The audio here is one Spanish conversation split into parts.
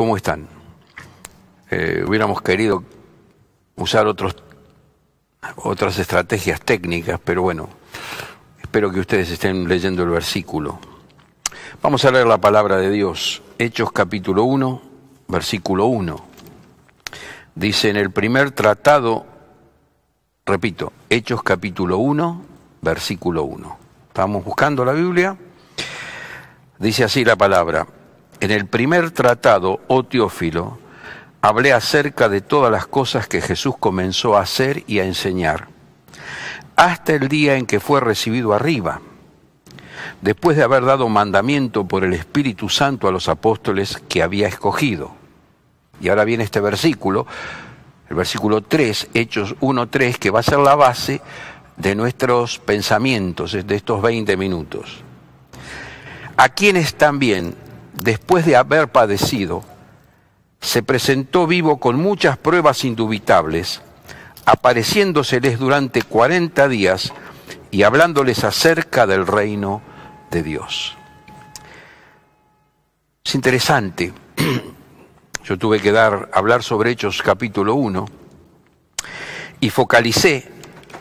¿Cómo están? Hubiéramos querido usar otras estrategias técnicas, pero bueno, espero que ustedes estén leyendo el versículo. Vamos a leer la palabra de Dios. Hechos capítulo 1, versículo 1. Dice en el primer tratado, repito, Hechos capítulo 1, versículo 1. Estamos buscando la Biblia. Dice así la palabra: en el primer tratado, oh Teófilo, hablé acerca de todas las cosas que Jesús comenzó a hacer y a enseñar, hasta el día en que fue recibido arriba, después de haber dado mandamiento por el Espíritu Santo a los apóstoles que había escogido. Y ahora viene este versículo, el versículo 3, Hechos 1:3, que va a ser la base de nuestros pensamientos de estos 20 minutos. A quienes también, después de haber padecido, se presentó vivo con muchas pruebas indubitables, apareciéndoseles durante 40 días y hablándoles acerca del reino de Dios. Es interesante. Yo tuve que hablar sobre Hechos capítulo 1 y focalicé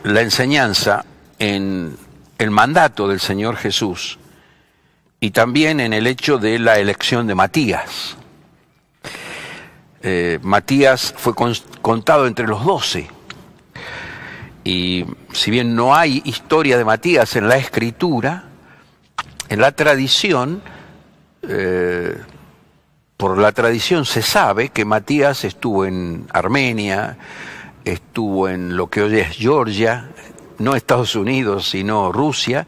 la enseñanza en el mandato del Señor Jesús y también en el hecho de la elección de Matías. Matías fue contado entre los 12 y si bien no hay historia de Matías en la Escritura, en la tradición, por la tradición se sabe que Matías estuvo en Armenia, estuvo en lo que hoy es Georgia, no Estados Unidos sino Rusia,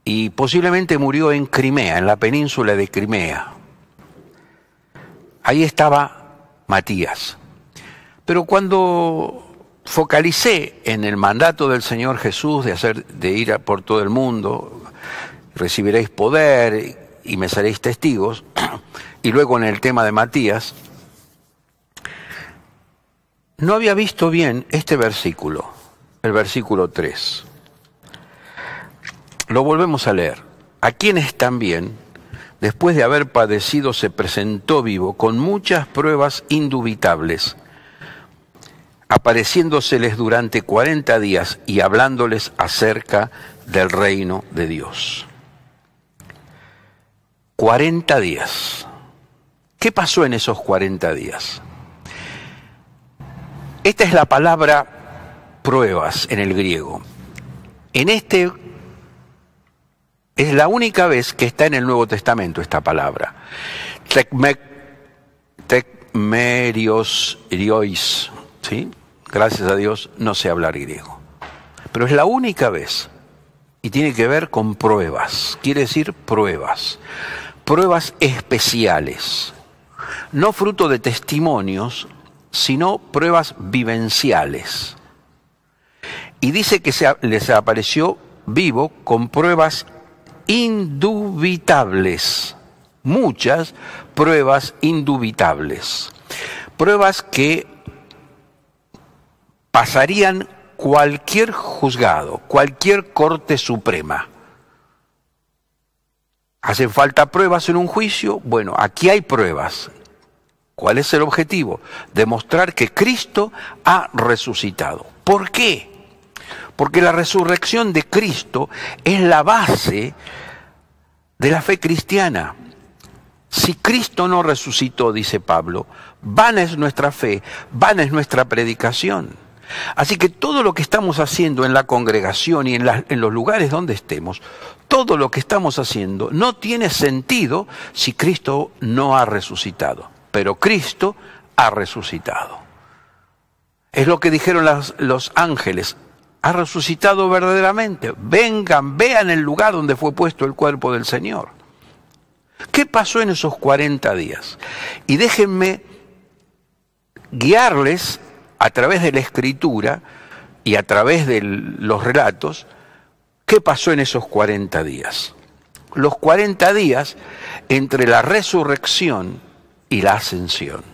y posiblemente murió en Crimea, en la península de Crimea. Ahí estaba Matías. Pero cuando focalicé en el mandato del Señor Jesús de ir por todo el mundo, recibiréis poder y me seréis testigos, y luego en el tema de Matías, no había visto bien este versículo, el versículo 3. Lo volvemos a leer. A quienes también, después de haber padecido, se presentó vivo con muchas pruebas indubitables, apareciéndoseles durante 40 días y hablándoles acerca del reino de Dios. 40 días. ¿Qué pasó en esos 40 días? Esta es la palabra pruebas en el griego. Es la única vez que está en el Nuevo Testamento esta palabra. Tekmerios, ¿sí? Gracias a Dios no sé hablar griego. Pero es la única vez. Y tiene que ver con pruebas. Quiere decir pruebas. Pruebas especiales. No fruto de testimonios, sino pruebas vivenciales. Y dice que les apareció vivo con pruebas indubitables, muchas pruebas indubitables, pruebas que pasarían cualquier juzgado, cualquier corte suprema. ¿Hacen falta pruebas en un juicio? Bueno, aquí hay pruebas. ¿Cuál es el objetivo? Demostrar que Cristo ha resucitado. ¿Por qué? Porque la resurrección de Cristo es la base de la fe cristiana. Si Cristo no resucitó, dice Pablo, vana es nuestra fe, vana es nuestra predicación. Así que todo lo que estamos haciendo en la congregación y en los lugares donde estemos, todo lo que estamos haciendo no tiene sentido si Cristo no ha resucitado. Pero Cristo ha resucitado. Es lo que dijeron los ángeles. Ha resucitado verdaderamente. Vengan, vean el lugar donde fue puesto el cuerpo del Señor. ¿Qué pasó en esos 40 días? Y déjenme guiarles a través de la Escritura y a través de los relatos, ¿qué pasó en esos 40 días? Los 40 días entre la resurrección y la ascensión.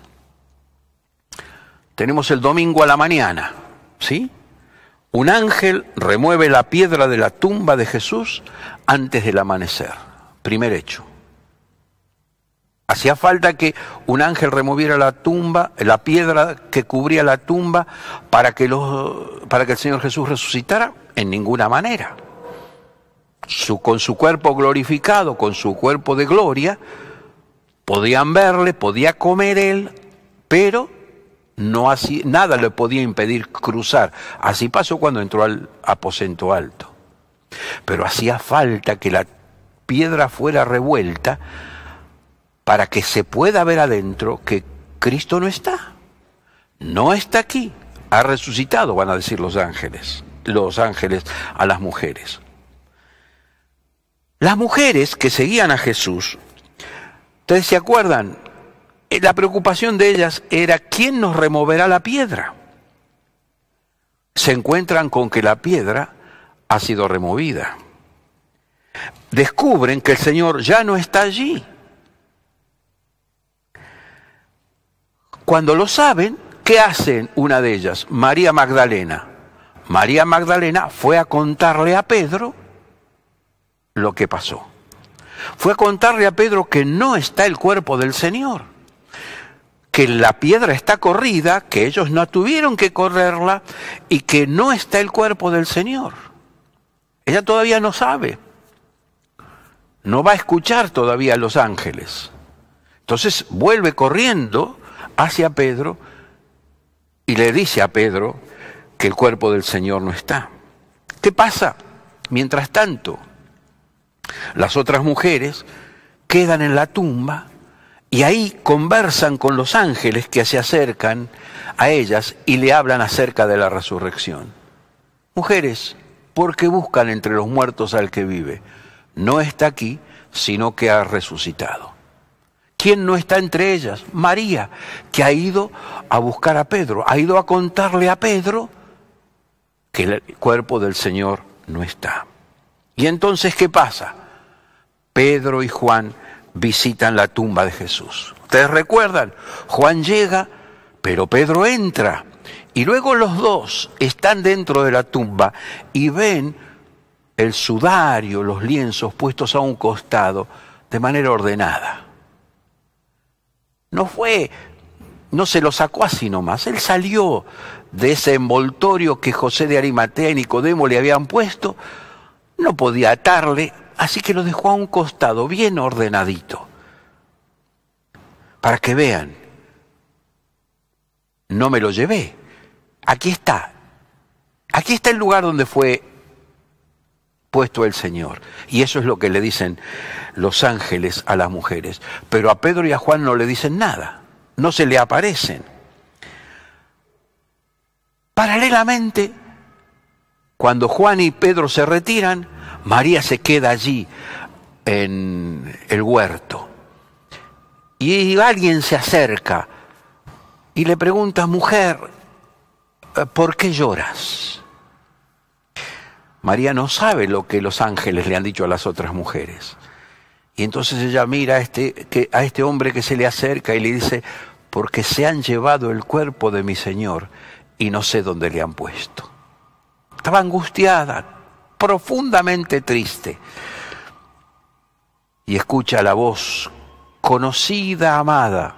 Tenemos el domingo a la mañana, ¿sí? Un ángel remueve la piedra de la tumba de Jesús antes del amanecer. Primer hecho. Hacía falta que un ángel removiera la tumba, la piedra que cubría la tumba, para que el Señor Jesús resucitara. En ninguna manera. Con su cuerpo glorificado, con su cuerpo de gloria, podían verle, podía comer él, pero nada le podía impedir cruzar. Así pasó cuando entró al aposento alto. Pero hacía falta que la piedra fuera revuelta para que se pueda ver adentro que Cristo no está. No está aquí. Ha resucitado, van a decir los ángeles a las mujeres. Las mujeres que seguían a Jesús, ¿ustedes se acuerdan? La preocupación de ellas era ¿quién nos removerá la piedra? Se encuentran con que la piedra ha sido removida. Descubren que el Señor ya no está allí. Cuando lo saben, ¿qué hacen una de ellas? María Magdalena. María Magdalena fue a contarle a Pedro lo que pasó. Fue a contarle a Pedro que no está el cuerpo del Señor, que la piedra está corrida, que ellos no tuvieron que correrla y que no está el cuerpo del Señor. Ella todavía no sabe. No va a escuchar todavía a los ángeles. Entonces vuelve corriendo hacia Pedro y le dice a Pedro que el cuerpo del Señor no está. ¿Qué pasa? Mientras tanto, las otras mujeres quedan en la tumba y ahí conversan con los ángeles que se acercan a ellas y le hablan acerca de la resurrección. Mujeres, ¿por qué buscan entre los muertos al que vive? No está aquí, sino que ha resucitado. ¿Quién no está entre ellas? María, que ha ido a buscar a Pedro, ha ido a contarle a Pedro que el cuerpo del Señor no está. Y entonces, ¿qué pasa? Pedro y Juan visitan la tumba de Jesús. ¿Ustedes recuerdan? Juan llega, pero Pedro entra. Y luego los dos están dentro de la tumba y ven el sudario, los lienzos puestos a un costado de manera ordenada. No se lo sacó así nomás. Él salió de ese envoltorio que José de Arimatea y Nicodemo le habían puesto. No podía atarle, así que lo dejó a un costado, bien ordenadito. Para que vean, no me lo llevé. Aquí está. Aquí está el lugar donde fue puesto el Señor. Y eso es lo que le dicen los ángeles a las mujeres. Pero a Pedro y a Juan no le dicen nada. No se le aparecen. Paralelamente, cuando Juan y Pedro se retiran, María se queda allí en el huerto. Y alguien se acerca y le pregunta: mujer, ¿por qué lloras? María no sabe lo que los ángeles le han dicho a las otras mujeres. Y entonces ella mira a este hombre que se le acerca y le dice: porque se han llevado el cuerpo de mi Señor y no sé dónde le han puesto. Estaba angustiada, profundamente triste. Y escucha la voz conocida, amada,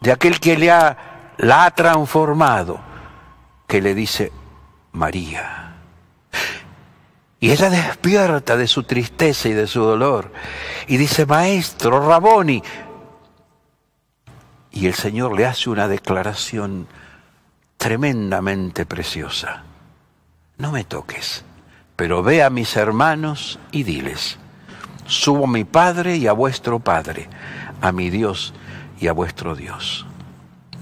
de aquel que la ha transformado, que le dice: María. Y ella despierta de su tristeza y de su dolor y dice: Maestro, Raboni. Y el Señor le hace una declaración tremendamente preciosa: no me toques, pero ve a mis hermanos y diles: subo a mi Padre y a vuestro Padre, a mi Dios y a vuestro Dios.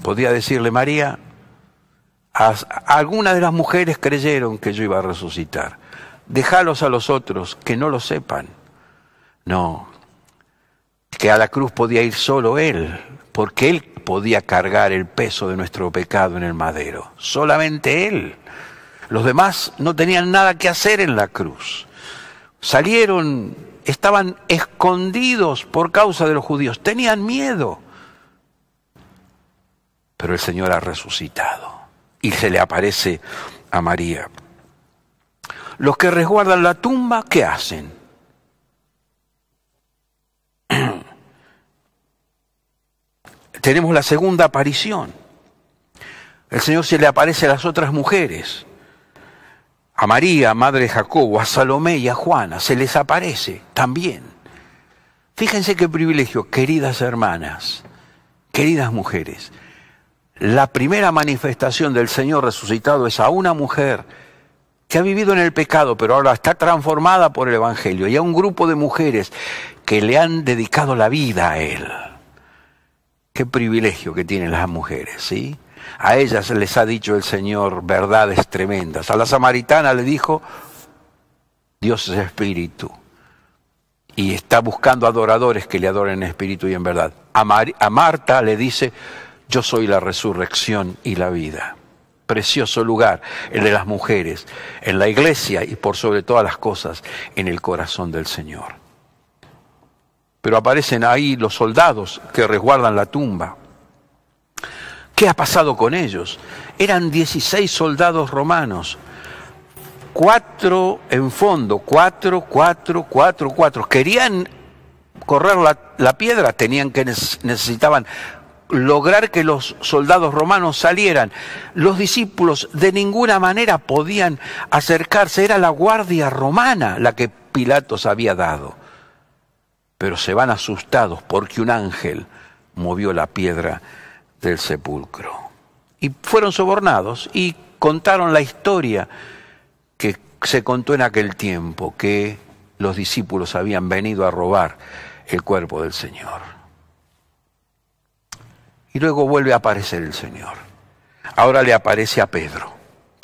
Podía decirle María: algunas de las mujeres creyeron que yo iba a resucitar. Déjalos a los otros, que no lo sepan. No, que a la cruz podía ir solo Él, porque Él podía cargar el peso de nuestro pecado en el madero. Solamente Él. Los demás no tenían nada que hacer en la cruz. Salieron, estaban escondidos por causa de los judíos, tenían miedo. Pero el Señor ha resucitado y se le aparece a María. Los que resguardan la tumba, ¿qué hacen? tenemos la segunda aparición. El Señor se le aparece a las otras mujeres, a María, madre de Jacobo, a Salomé y a Juana, se les aparece también. Fíjense qué privilegio, queridas hermanas, queridas mujeres. La primera manifestación del Señor resucitado es a una mujer que ha vivido en el pecado, pero ahora está transformada por el Evangelio, y a un grupo de mujeres que le han dedicado la vida a Él. Qué privilegio que tienen las mujeres, ¿sí? A ellas les ha dicho el Señor verdades tremendas. A la samaritana le dijo, Dios es espíritu, y está buscando adoradores que le adoren en espíritu y en verdad. A Marta le dice, yo soy la resurrección y la vida. Precioso lugar, el de las mujeres, en la iglesia y por sobre todas las cosas, en el corazón del Señor. Pero aparecen ahí los soldados que resguardan la tumba. ¿Qué ha pasado con ellos? Eran 16 soldados romanos, 4 en fondo, 4. Querían correr la piedra, necesitaban lograr que los soldados romanos salieran. Los discípulos de ninguna manera podían acercarse, era la guardia romana la que Pilatos había dado. Pero se van asustados porque un ángel movió la piedra del sepulcro. Y fueron sobornados y contaron la historia que se contó en aquel tiempo, que los discípulos habían venido a robar el cuerpo del Señor. Y luego vuelve a aparecer el Señor. Ahora le aparece a Pedro.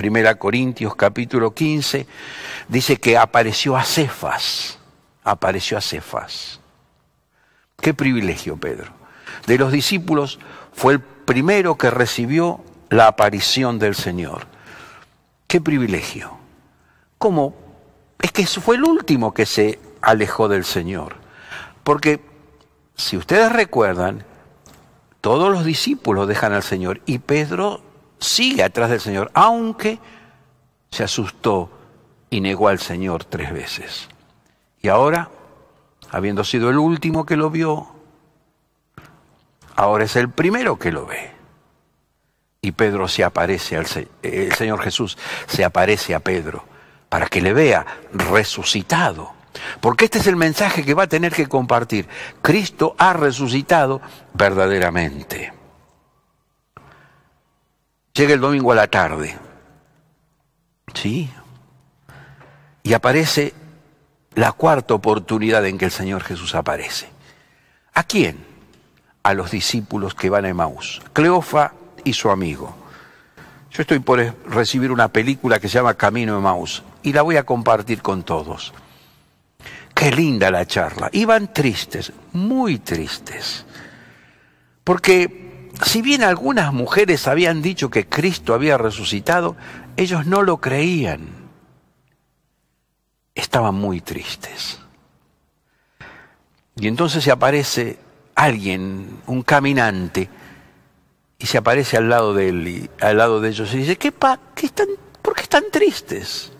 1 Corintios capítulo 15 dice que apareció a Cefas. Apareció a Cefas. Qué privilegio, Pedro. De los discípulos fue el primero que recibió la aparición del Señor. Qué privilegio. ¿Cómo? Es que fue el último que se alejó del Señor. Porque, si ustedes recuerdan, todos los discípulos dejan al Señor y Pedro sigue atrás del Señor, aunque se asustó y negó al Señor 3 veces. Y ahora, habiendo sido el último que lo vio, ahora es el primero que lo ve. Y Pedro se aparece el Señor Jesús se aparece a Pedro para que le vea resucitado. Porque este es el mensaje que va a tener que compartir. Cristo ha resucitado verdaderamente. Llega el domingo a la tarde, ¿sí? Y aparece la cuarta oportunidad en que el Señor Jesús aparece. ¿A quién? A los discípulos que van a Emaús. Cleofa y su amigo. Yo estoy por recibir una película que se llama Camino a Emaús y la voy a compartir con todos. Qué linda la charla. Iban tristes, muy tristes. Porque si bien algunas mujeres habían dicho que Cristo había resucitado, ellos no lo creían. Estaban muy tristes. Y entonces se aparece alguien, un caminante, y se aparece al lado de él, y al lado de ellos, y dice, ¿por qué están tristes?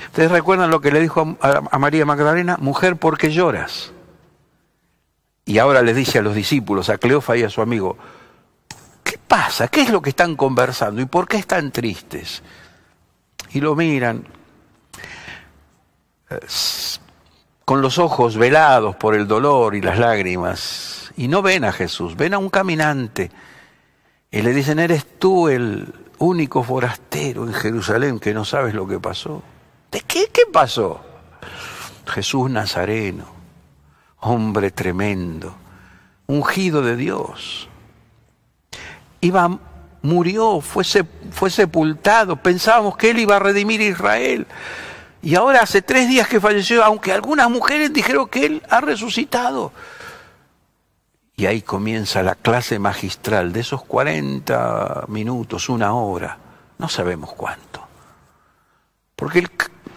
¿Ustedes recuerdan lo que le dijo a María Magdalena? Mujer, ¿por qué lloras? Y ahora les dice a los discípulos, a Cleofa y a su amigo, ¿qué pasa? ¿Qué es lo que están conversando? ¿Y por qué están tristes? Y lo miran con los ojos velados por el dolor y las lágrimas, y no ven a Jesús, ven a un caminante, y le dicen, ¿eres tú el único forastero en Jerusalén que no sabes lo que pasó? ¿De qué pasó? Jesús Nazareno, hombre tremendo, ungido de Dios. Murió, fue sepultado, pensábamos que él iba a redimir a Israel. Y ahora hace 3 días que falleció, aunque algunas mujeres dijeron que él ha resucitado. Y ahí comienza la clase magistral de esos 40 minutos, 1 hora, no sabemos cuánto. Porque el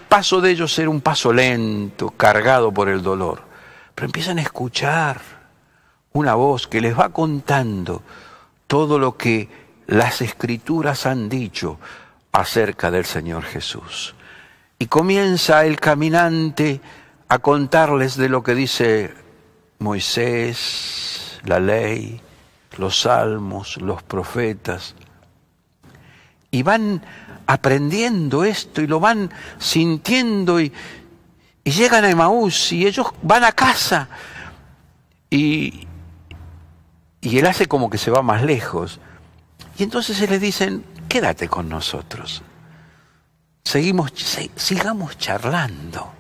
paso de ellos era un paso lento, cargado por el dolor. Pero empiezan a escuchar una voz que les va contando todo lo que las Escrituras han dicho acerca del Señor Jesús. Y comienza el caminante a contarles de lo que dice Moisés, la ley, los salmos, los profetas. Y van aprendiendo esto y lo van sintiendo y llegan a Emaús y ellos van a casa. Y él hace como que se va más lejos. Y entonces se les dicen, quédate con nosotros. Sigamos charlando.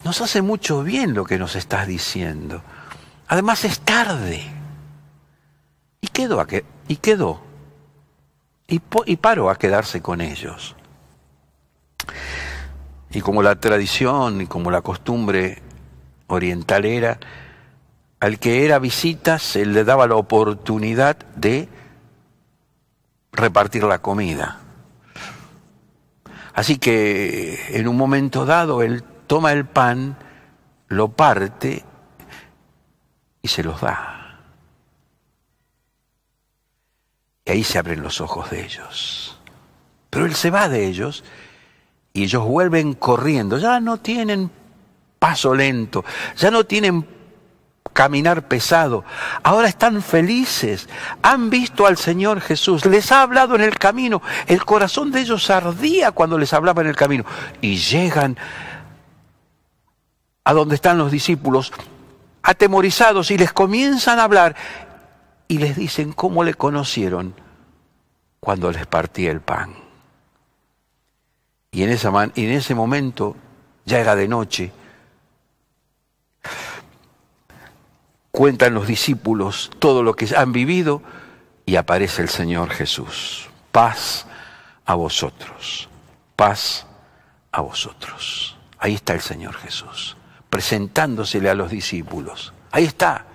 Nos hace mucho bien lo que nos estás diciendo. Además es tarde. Y quedó. Y paró a quedarse con ellos. Y como la tradición y como la costumbre oriental era, al que era visita se le daba la oportunidad de repartir la comida. Así que en un momento dado él toma el pan, lo parte y se los da. Y ahí se abren los ojos de ellos. Pero él se va de ellos y ellos vuelven corriendo. Ya no tienen paso lento, ya no tienen caminar pesado. Ahora están felices. Han visto al Señor Jesús. Les ha hablado en el camino. El corazón de ellos ardía cuando les hablaba en el camino. Y llegan a donde están los discípulos, atemorizados, y les comienzan a hablar. Y les dicen cómo le conocieron cuando les partía el pan. Y en ese momento, ya era de noche, cuentan los discípulos todo lo que han vivido y aparece el Señor Jesús. Paz a vosotros, paz a vosotros. Ahí está el Señor Jesús, presentándosele a los discípulos. Ahí está.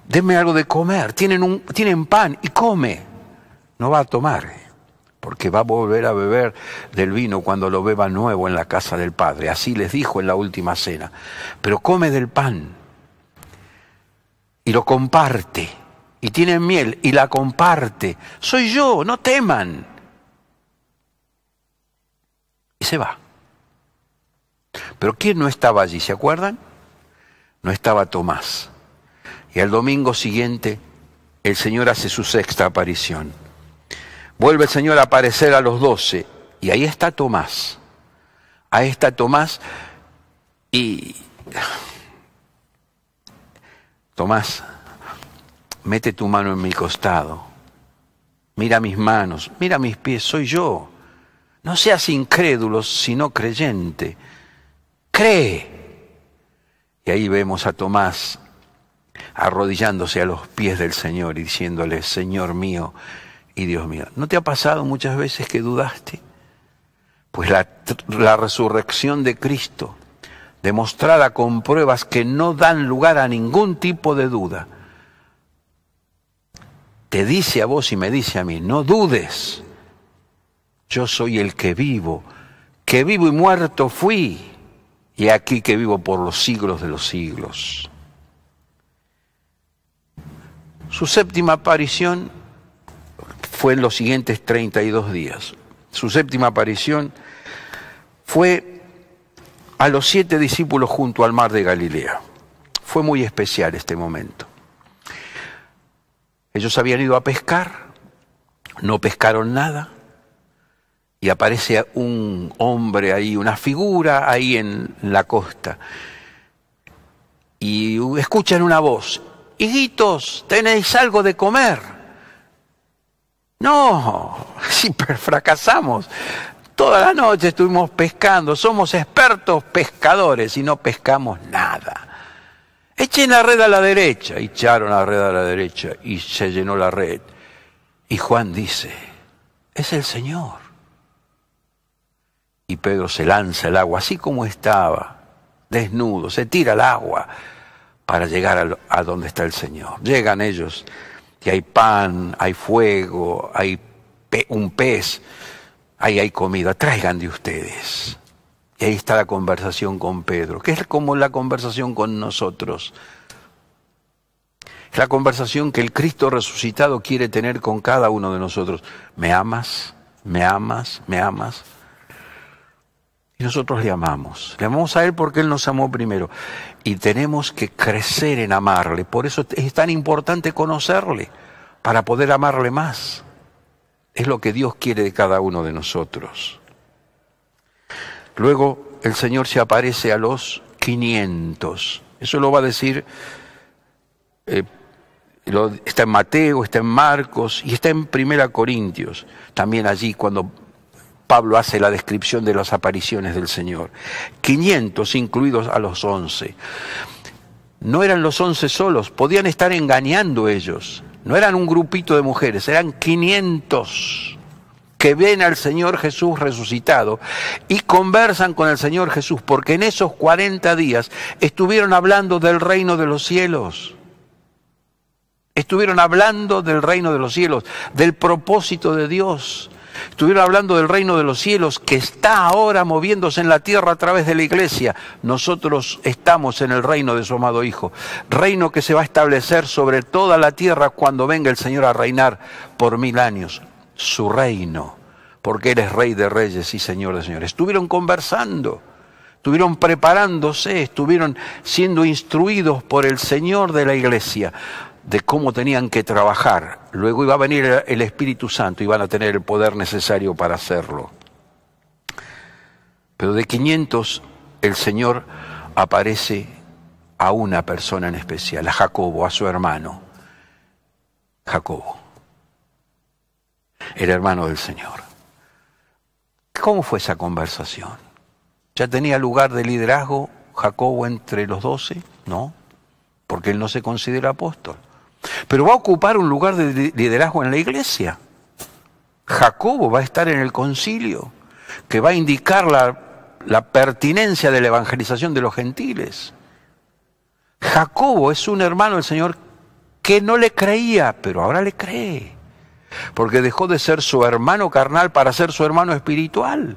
Denme algo de comer, tienen pan y come. No va a tomar, porque va a volver a beber del vino cuando lo beba nuevo en la casa del Padre. Así les dijo en la última cena. Pero come del pan. Y lo comparte, y tienen miel, y la comparte. Soy yo, no teman. Y se va. Pero ¿quién no estaba allí? ¿Se acuerdan? No estaba Tomás. Y al domingo siguiente, el Señor hace su sexta aparición. Vuelve el Señor a aparecer a los 12, y ahí está Tomás. Ahí está Tomás, y... Tomás, mete tu mano en mi costado, mira mis manos, mira mis pies, soy yo. No seas incrédulo, sino creyente. Cree. Y ahí vemos a Tomás arrodillándose a los pies del Señor y diciéndole, Señor mío y Dios mío. ¿No te ha pasado muchas veces que dudaste? Pues la resurrección de Cristo, demostrada con pruebas que no dan lugar a ningún tipo de duda, te dice a vos y me dice a mí, no dudes, yo soy el que vivo y muerto fui, y aquí que vivo por los siglos de los siglos. Su séptima aparición fue en los siguientes 32 días. Su séptima aparición fue a los 7 discípulos junto al mar de Galilea. Fue muy especial este momento. Ellos habían ido a pescar, no pescaron nada, y aparece un hombre ahí, una figura ahí en la costa. Y escuchan una voz, hijitos, ¿tenéis algo de comer? No, sí, fracasamos. Toda la noche estuvimos pescando, somos expertos pescadores y no pescamos nada. Echen la red a la derecha. Echaron la red a la derecha y se llenó la red. Y Juan dice, es el Señor. Y Pedro se lanza al agua, así como estaba, desnudo, se tira al agua para llegar a donde está el Señor. Llegan ellos y hay pan, hay fuego, hay un pez. Ahí hay comida, traigan de ustedes. Y ahí está la conversación con Pedro, que es como la conversación con nosotros. Es la conversación que el Cristo resucitado quiere tener con cada uno de nosotros. ¿Me amas? ¿Me amas? ¿Me amas? Y nosotros le amamos. Le amamos a Él porque Él nos amó primero. Y tenemos que crecer en amarle. Por eso es tan importante conocerle, para poder amarle más. Es lo que Dios quiere de cada uno de nosotros. Luego el Señor se aparece a los 500. Eso lo va a decir, está en Mateo, está en Marcos y está en 1 Corintios. También allí cuando Pablo hace la descripción de las apariciones del Señor. 500 incluidos a los 11. No eran los 11 solos, podían estar engañando ellos. No eran un grupito de mujeres, eran 500 que ven al Señor Jesús resucitado y conversan con el Señor Jesús, porque en esos 40 días estuvieron hablando del reino de los cielos. Estuvieron hablando del reino de los cielos, del propósito de Dios. Estuvieron hablando del reino de los cielos que está ahora moviéndose en la tierra a través de la iglesia. Nosotros estamos en el reino de su amado Hijo. Reino que se va a establecer sobre toda la tierra cuando venga el Señor a reinar por 1000 años. Su reino, porque Él es Rey de Reyes y Señor de Señores. Estuvieron conversando, estuvieron preparándose, estuvieron siendo instruidos por el Señor de la iglesia de cómo tenían que trabajar. Luego iba a venir el Espíritu Santo y van a tener el poder necesario para hacerlo. Pero de 500 el Señor aparece a una persona en especial, a Jacobo, a su hermano. Jacobo, el hermano del Señor. ¿Cómo fue esa conversación? ¿Ya tenía lugar de liderazgo Jacobo entre los 12? No, porque él no se considera apóstol. Pero va a ocupar un lugar de liderazgo en la iglesia. Jacobo va a estar en el concilio, que va a indicar la pertinencia de la evangelización de los gentiles. Jacobo es un hermano del Señor que no le creía, pero ahora le cree, porque dejó de ser su hermano carnal para ser su hermano espiritual.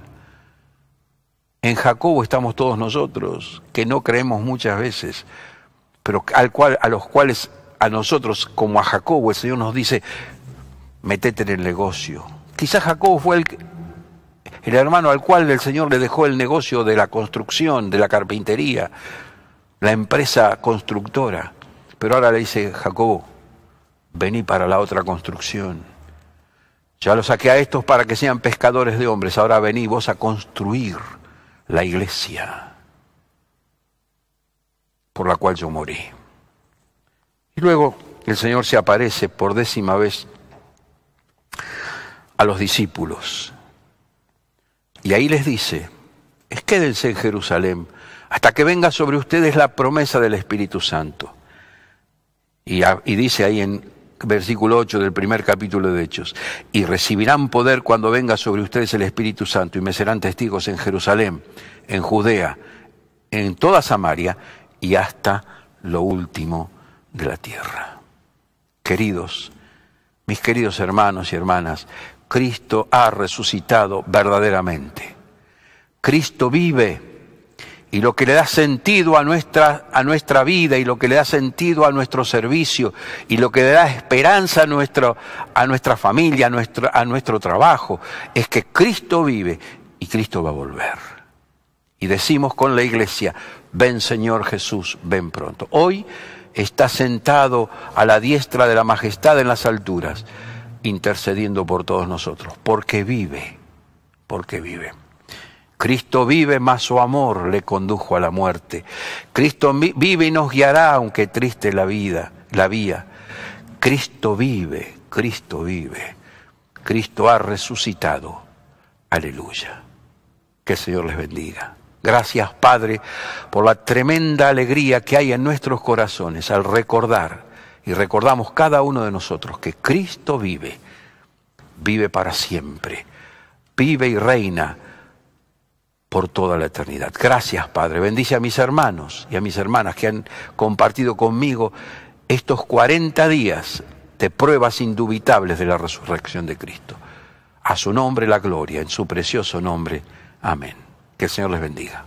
En Jacobo estamos todos nosotros, que no creemos muchas veces, pero a los cuales a nosotros, como a Jacobo, el Señor nos dice, metete en el negocio. Quizás Jacobo fue el hermano al cual el Señor le dejó el negocio de la construcción, de la carpintería, la empresa constructora. Pero ahora le dice, Jacobo, vení para la otra construcción. Ya lo saqué a estos para que sean pescadores de hombres, ahora vení vos a construir la iglesia por la cual yo morí. Y luego el Señor se aparece por 10ª vez a los discípulos. Y ahí les dice, quédense en Jerusalén hasta que venga sobre ustedes la promesa del Espíritu Santo. Y dice ahí en versículo 8 del primer capítulo de Hechos, y recibirán poder cuando venga sobre ustedes el Espíritu Santo y me serán testigos en Jerusalén, en Judea, en toda Samaria y hasta lo último de la tierra. Queridos, mis queridos hermanos y hermanas, Cristo ha resucitado verdaderamente. Cristo vive, y lo que le da sentido a nuestra vida, y lo que le da sentido a nuestro servicio, y lo que le da esperanza a nuestra familia, a nuestro trabajo, es que Cristo vive y Cristo va a volver. Y decimos con la iglesia, ven Señor Jesús, ven pronto. Hoy está sentado a la diestra de la majestad en las alturas, intercediendo por todos nosotros, porque vive, porque vive. Cristo vive, mas su amor le condujo a la muerte. Cristo vive y nos guiará, aunque triste la vía. Cristo vive, Cristo vive. Cristo ha resucitado. Aleluya. Que el Señor les bendiga. Gracias, Padre, por la tremenda alegría que hay en nuestros corazones al recordar, y recordamos cada uno de nosotros, que Cristo vive, vive para siempre, vive y reina por toda la eternidad. Gracias, Padre. Bendice a mis hermanos y a mis hermanas que han compartido conmigo estos 40 días de pruebas indubitables de la resurrección de Cristo. A su nombre la gloria, en su precioso nombre. Amén. Que el Señor les bendiga.